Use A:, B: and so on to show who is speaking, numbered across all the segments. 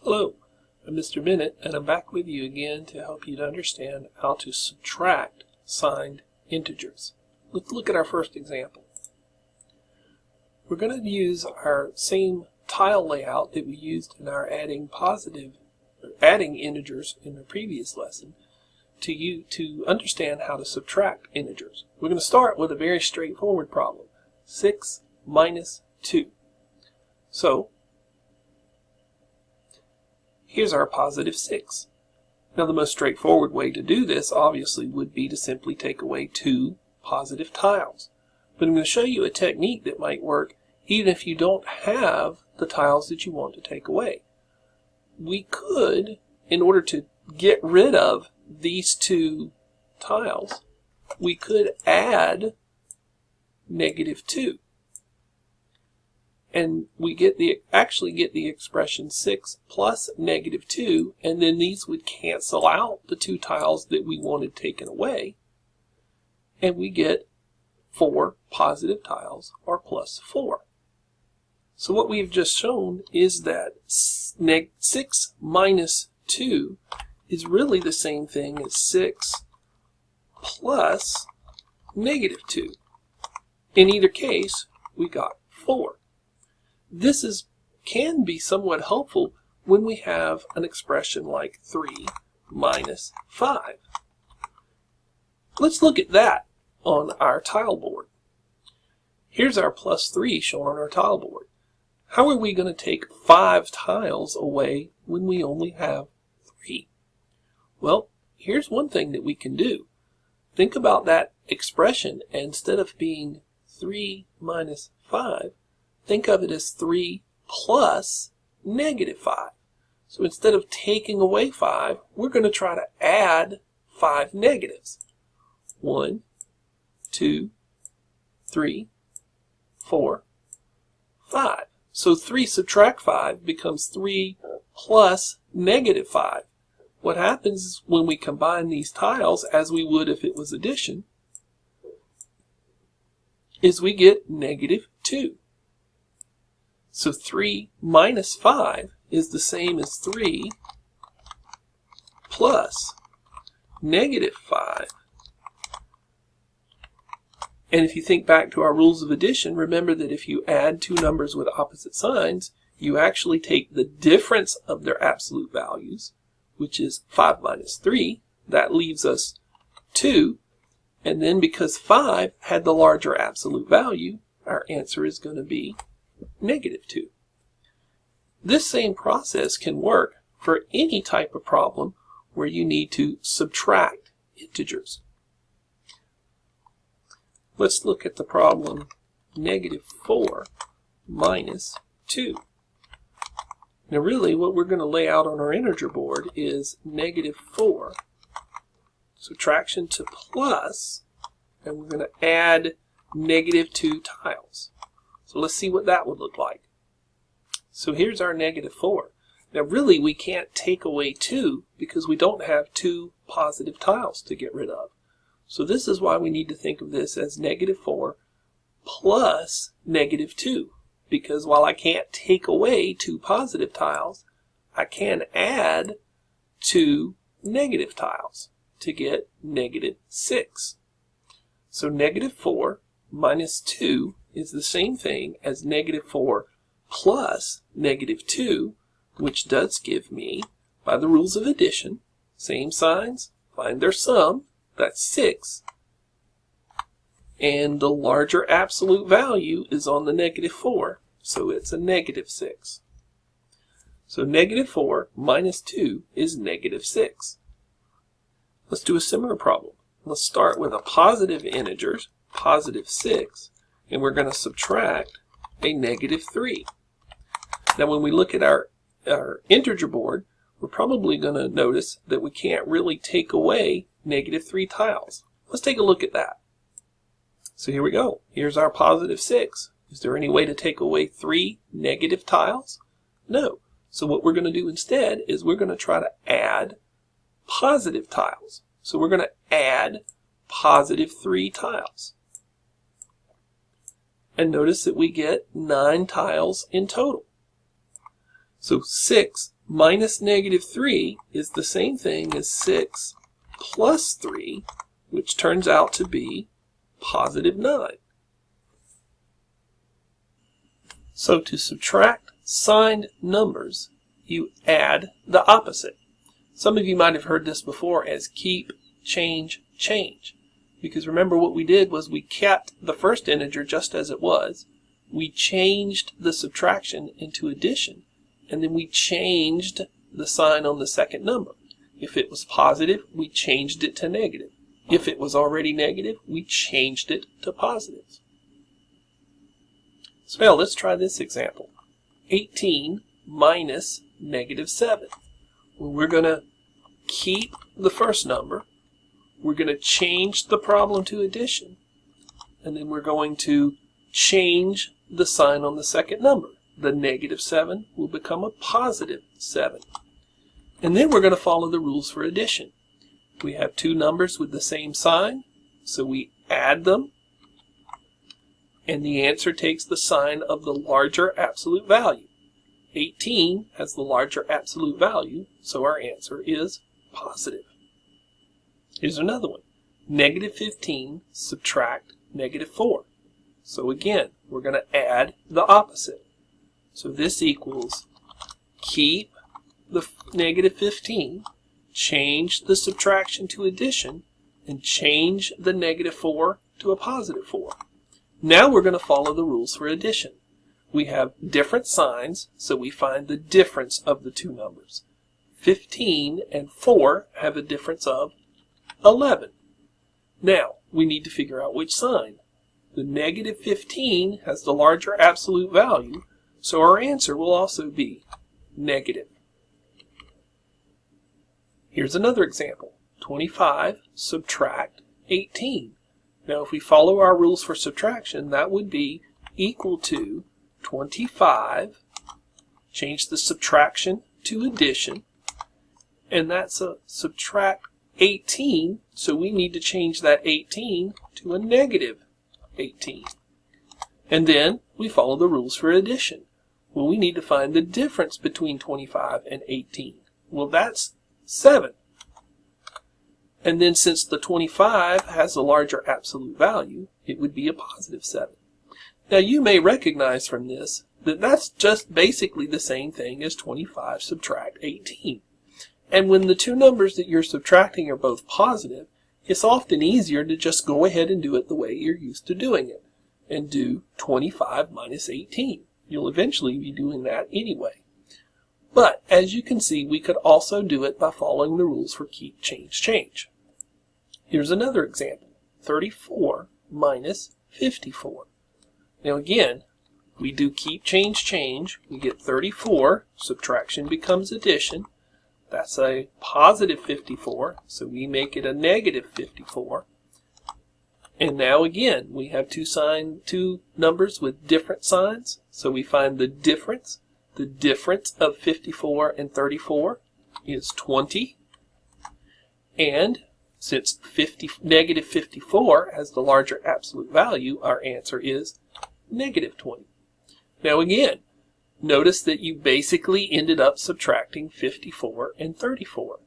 A: Hello, I'm Mr. Bennett, and I'm back with you again to help you to understand how to subtract signed integers. Let's look at our first example. We're going to use our same tile layout that we used in our adding integers in the previous lesson to understand how to subtract integers. We're going to start with a very straightforward problem, 6 minus 2. So, here's our positive 6. Now the most straightforward way to do this obviously would be to simply take away 2 positive tiles. But I'm going to show you a technique that might work even if you don't have the tiles that you want to take away. We could, in order to get rid of these 2 tiles, we could add -2. And we actually get the expression 6 plus -2, and then these would cancel out the 2 tiles that we wanted taken away, and we get 4 positive tiles, or plus 4. So what we've just shown is that 6 minus 2 is really the same thing as 6 plus -2. In either case, we got 4. This can be somewhat helpful when we have an expression like 3 minus 5. Let's look at that on our tile board. Here's our plus 3 shown on our tile board. How are we going to take 5 tiles away when we only have 3? Well, here's one thing that we can do. Think about that expression, and instead of being 3 minus 5, think of it as 3 plus -5. So instead of taking away 5, we're going to try to add 5 negatives. 1, 2, 3, 4, 5. So 3 subtract 5 becomes 3 plus -5. What happens is when we combine these tiles, as we would if it was addition, is we get -2. So 3 minus 5 is the same as 3 plus -5. And if you think back to our rules of addition, remember that if you add 2 numbers with opposite signs, you actually take the difference of their absolute values, which is 5 minus 3. That leaves us 2. And then because 5 had the larger absolute value, our answer is going to be -2. This same process can work for any type of problem where you need to subtract integers. Let's look at the problem -4 minus 2. Now really what we're going to lay out on our integer board is -4, subtraction to plus, and we're going to add -2 tiles. So let's see what that would look like. So here's our -4. Now really we can't take away 2 because we don't have 2 positive tiles to get rid of. So this is why we need to think of this as -4 plus -2. Because while I can't take away 2 positive tiles, I can add 2 negative tiles to get -6. So -4 minus 2 is the same thing as -4 plus -2, which does give me, by the rules of addition, same signs, find their sum, that's 6, and the larger absolute value is on the -4, so it's a -6. So -4 minus 2 is -6. Let's do a similar problem. Let's start with a positive integer, positive 6, and we're going to subtract a -3. Now when we look at our integer board, we're probably going to notice that we can't really take away -3 tiles. Let's take a look at that. So here we go. Here's our positive 6. Is there any way to take away 3 negative tiles? No. So what we're going to do instead is we're going to try to add positive tiles. So we're going to add positive 3 tiles. And notice that we get 9 tiles in total. So 6 minus negative 3 is the same thing as 6 plus 3, which turns out to be positive 9. So to subtract signed numbers, you add the opposite. Some of you might have heard this before as keep, change, change. Because remember what we did was we kept the first integer just as it was. We changed the subtraction into addition, and then we changed the sign on the second number. If it was positive, we changed it to negative. If it was already negative, we changed it to positive. So now let's try this example. 18 minus negative 7. Well, we're going to keep the first number. We're going to change the problem to addition. And then we're going to change the sign on the second number. The negative 7 will become a positive 7. And then we're going to follow the rules for addition. We have two numbers with the same sign, so we add them. And the answer takes the sign of the larger absolute value. 18 has the larger absolute value, so our answer is positive. Here's another one. Negative 15 subtract negative 4. So again, we're going to add the opposite. So this equals keep the negative 15, change the subtraction to addition, and change the negative 4 to a positive 4. Now we're going to follow the rules for addition. We have different signs, so we find the difference of the two numbers. 15 and 4 have a difference of 11. Now, we need to figure out which sign. The negative 15 has the larger absolute value, so our answer will also be negative. Here's another example. 25 subtract 18. Now, if we follow our rules for subtraction, that would be equal to 25, change the subtraction to addition, and that's a subtract 18, so we need to change that 18 to a negative 18. And then we follow the rules for addition. Well, we need to find the difference between 25 and 18. Well, that's 7. And then since the 25 has a larger absolute value, it would be a positive 7. Now you may recognize from this that that's just basically the same thing as 25 subtract 18. And when the two numbers that you're subtracting are both positive, it's often easier to just go ahead and do it the way you're used to doing it, and do 25 minus 18. You'll eventually be doing that anyway. But as you can see, we could also do it by following the rules for keep, change, change. Here's another example. 34 minus 54. Now again, we do keep, change, change. We get 34. Subtraction becomes addition. That's a positive 54, so we make it a negative 54. And now again, we have two numbers with different signs, so we find the difference. The difference of 54 and 34 is 20. And since negative 54 has the larger absolute value, our answer is negative 20. Now again, notice that you basically ended up subtracting 54 and 34.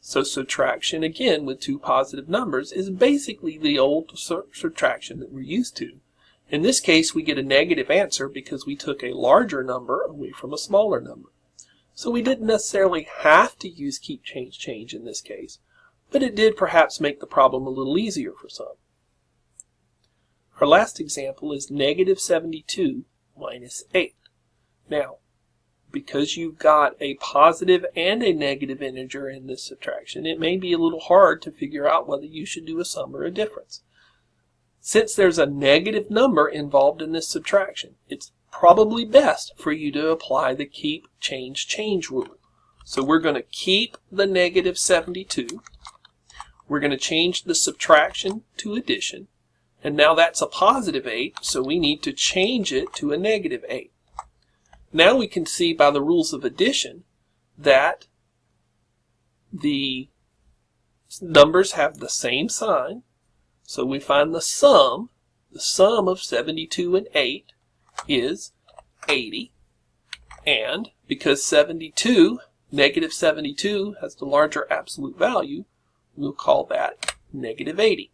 A: So subtraction, again, with two positive numbers is basically the old subtraction that we're used to. In this case, we get a negative answer because we took a larger number away from a smaller number. So we didn't necessarily have to use keep, change, change in this case, but it did perhaps make the problem a little easier for some. Our last example is negative 72 minus 8. Now, because you've got a positive and a negative integer in this subtraction, it may be a little hard to figure out whether you should do a sum or a difference. Since there's a negative number involved in this subtraction, it's probably best for you to apply the keep, change, change rule. So we're going to keep the negative 72. We're going to change the subtraction to addition. And now that's a positive 8, so we need to change it to a negative 8. Now we can see by the rules of addition that the numbers have the same sign. So we find the sum of 72 and 8 is 80. And Because negative 72 has the larger absolute value, we'll call that negative 80.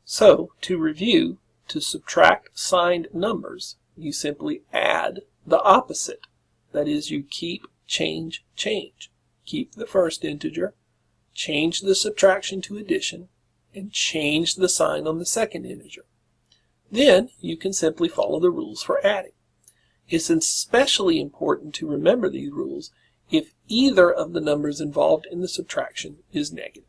A: So, to review, to subtract signed numbers, you simply add the opposite. That is, you keep, change, change. Keep the first integer, change the subtraction to addition, and change the sign on the second integer. Then you can simply follow the rules for adding. It's especially important to remember these rules if either of the numbers involved in the subtraction is negative.